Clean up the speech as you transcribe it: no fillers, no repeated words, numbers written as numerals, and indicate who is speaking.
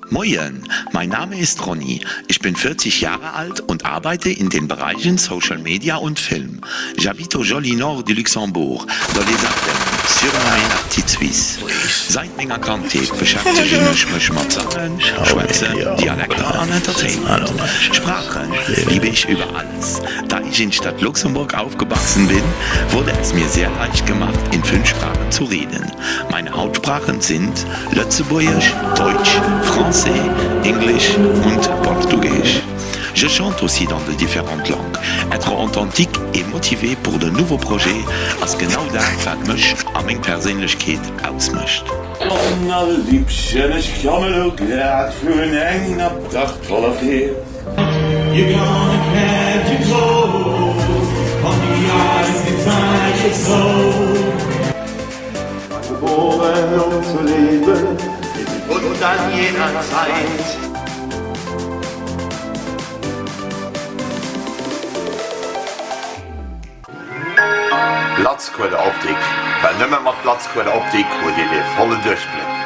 Speaker 1: Moin, mein Name ist Ronny. Ich bin 40 Jahre alt und arbeite in den Bereichen Social Media und Film. J'habite au joli nord du Luxembourg, dans les Ardennes, surnommé la Petite Suisse. Seit meiner Kindheit beschäftige ich mich mit Sachen, Schwätzen, Dialekten und Entertainment. Sprachen liebe ich über alles. Da ich in Stadt Luxemburg aufgewachsen bin, wurde es mir sehr leicht gemacht, in 5 Sprachen zu reden. Meine Hauptsprachen sind Lützeburgisch, Deutsch, Français, Englisch und Portugiesisch. Je chante aussi dans de différentes langues. Être authentique et motivé pour de nouveaux projets, als genau das, was mich an meine Persönlichkeit ausmacht.
Speaker 2: Am allerliebsten, ich jammel auch grad für eine prachtvolle Fee.
Speaker 3: You're gonna catch a cold on the ice, it's like it's so.
Speaker 2: Geboren um zu leben, und an jener Zeit.
Speaker 4: Platzquelle Optik. Weil nimmer mat Platzquelle Optik, wo dir den vollen Durchblick.